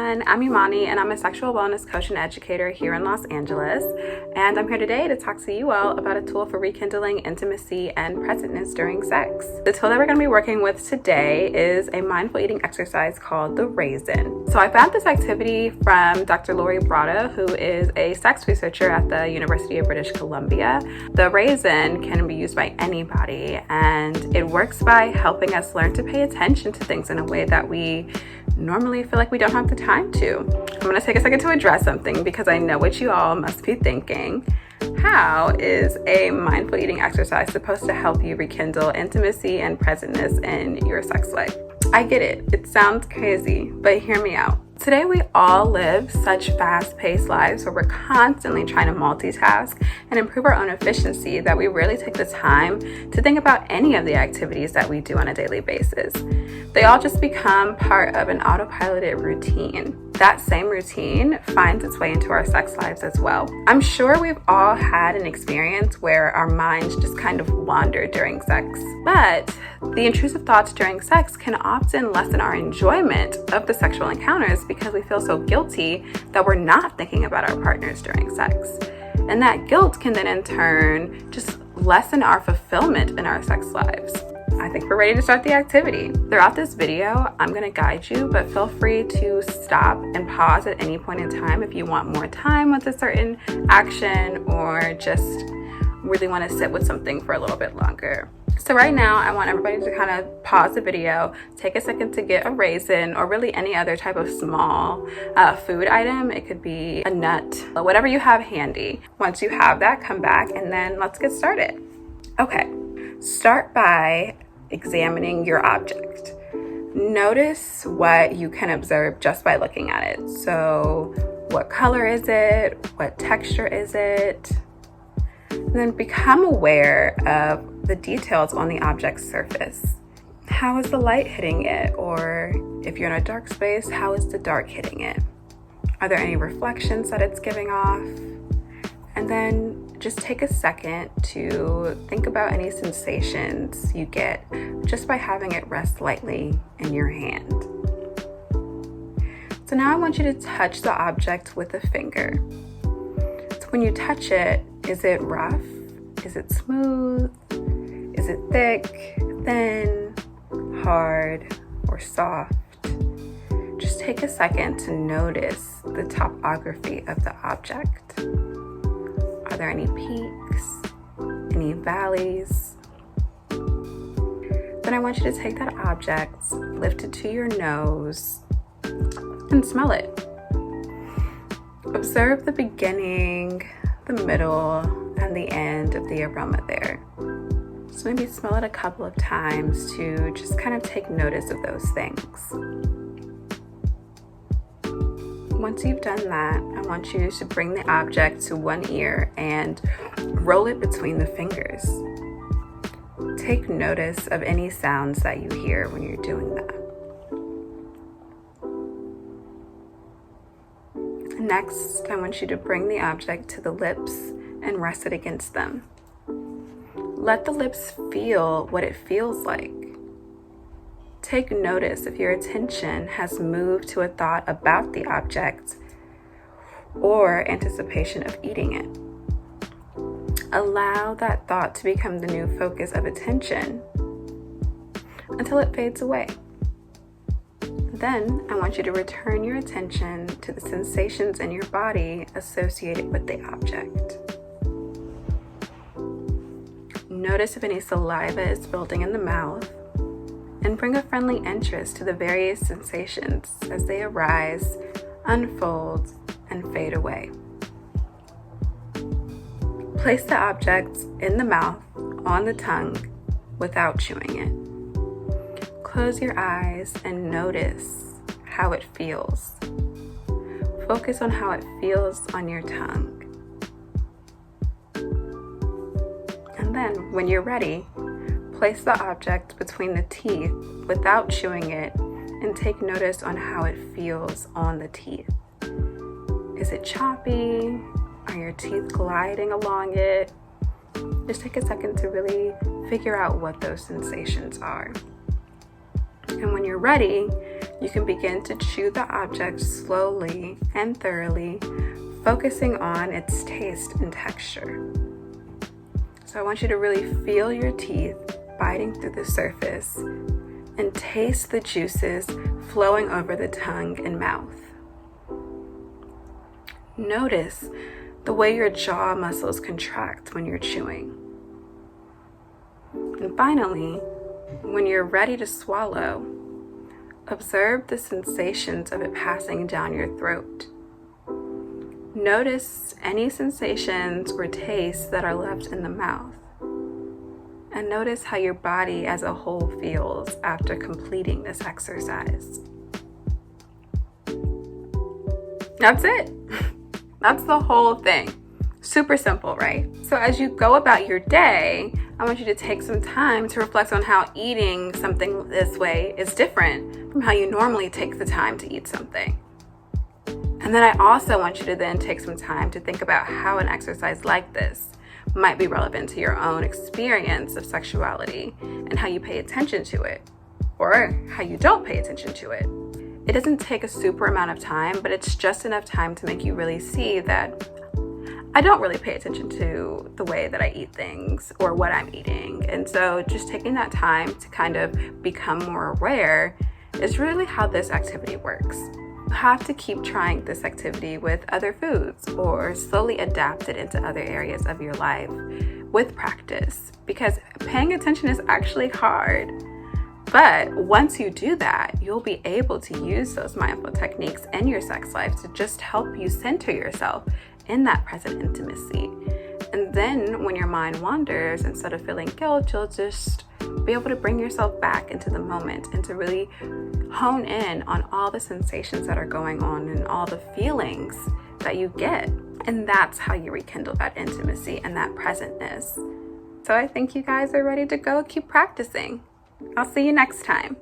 everyone, I'm Imani and I'm a sexual wellness coach and educator here in Los Angeles, and I'm here today to talk to you all about a tool for rekindling intimacy and presentness during sex. The tool that we're going to be working with today is a mindful eating exercise called the Raisin. So I found this activity from Dr. Lori Brada, who is a sex researcher at the University of British Columbia. The Raisin can be used by anybody, and it works by helping us learn to pay attention to things in a way that we normally feel like we don't have the time to. I'm going to take a second to address something because I know what you all must be thinking. How is a mindful eating exercise supposed to help you rekindle intimacy and presentness in your sex life? I get it. It sounds crazy, but hear me out. Today, we all live such fast-paced lives where we're constantly trying to multitask and improve our own efficiency that we rarely take the time to think about any of the activities that we do on a daily basis. They all just become part of an autopiloted routine. That same routine finds its way into our sex lives as well. I'm sure we've all had an experience where our minds just kind of wander during sex, but the intrusive thoughts during sex can often lessen our enjoyment of the sexual encounters because we feel so guilty that we're not thinking about our partners during sex. And that guilt can then in turn just lessen our fulfillment in our sex lives. I think we're ready to start the activity. Throughout this video, I'm going to guide you, but feel free to stop and pause at any point in time if you want more time with a certain action or just really want to sit with something for a little bit longer. So right now, I want everybody to kind of pause the video, take a second to get a raisin or really any other type of small food item. It could be a nut, whatever you have handy. Once you have that, come back and then let's get started. Okay, start by examining your object. Notice what you can observe just by looking at it. So what color is it? What texture is it? And then become aware of the details on the object's surface. How is the light hitting it? Or if you're in a dark space, how is the dark hitting it? Are there any reflections that it's giving off? And then just take a second to think about any sensations you get just by having it rest lightly in your hand. So now I want you to touch the object with a finger. So when you touch it, is it rough? Is it smooth? Is it thick, thin, hard, or soft? Just take a second to notice the topography of the object. Are there any peaks, any valleys? Then I want you to take that object, lift it to your nose, and smell it. Observe the beginning, the middle, and the end of the aroma there. So maybe smell it a couple of times to just kind of take notice of those things. Once you've done that, I want you to bring the object to one ear and roll it between the fingers. Take notice of any sounds that you hear when you're doing that. Next, I want you to bring the object to the lips and rest it against them. Let the lips feel what it feels like. Take notice if your attention has moved to a thought about the object or anticipation of eating it. Allow that thought to become the new focus of attention until it fades away. Then I want you to return your attention to the sensations in your body associated with the object. Notice if any saliva is building in the mouth, and bring a friendly interest to the various sensations as they arise, unfold, and fade away. Place the object in the mouth, on the tongue, without chewing it. Close your eyes and notice how it feels. Focus on how it feels on your tongue. And then, when you're ready, place the object between the teeth without chewing it and take notice on how it feels on the teeth. Is it choppy? Are your teeth gliding along it? Just take a second to really figure out what those sensations are. And when you're ready, you can begin to chew the object slowly and thoroughly, focusing on its taste and texture. So I want you to really feel your teeth biting through the surface and taste the juices flowing over the tongue and mouth. Notice the way your jaw muscles contract when you're chewing. And finally, when you're ready to swallow, observe the sensations of it passing down your throat. Notice any sensations or tastes that are left in the mouth. And notice how your body as a whole feels after completing this exercise. That's it. That's the whole thing. Super simple, right? So as you go about your day, I want you to take some time to reflect on how eating something this way is different from how you normally take the time to eat something. And then I also want you to then take some time to think about how an exercise like this might be relevant to your own experience of sexuality and how you pay attention to it, or how you don't pay attention to it. It doesn't take a super amount of time, but it's just enough time to make you really see that I don't really pay attention to the way that I eat things or what I'm eating. And so just taking that time to kind of become more aware is really how this activity works. You have to keep trying this activity with other foods or slowly adapt it into other areas of your life with practice, because paying attention is actually hard. But once you do that, you'll be able to use those mindful techniques in your sex life to just help you center yourself in that present intimacy. And then when your mind wanders, instead of feeling guilt, you'll just be able to bring yourself back into the moment and to really hone in on all the sensations that are going on and all the feelings that you get. And that's how you rekindle that intimacy and that presentness. So I think you guys are ready to go. Keep practicing. I'll see you next time.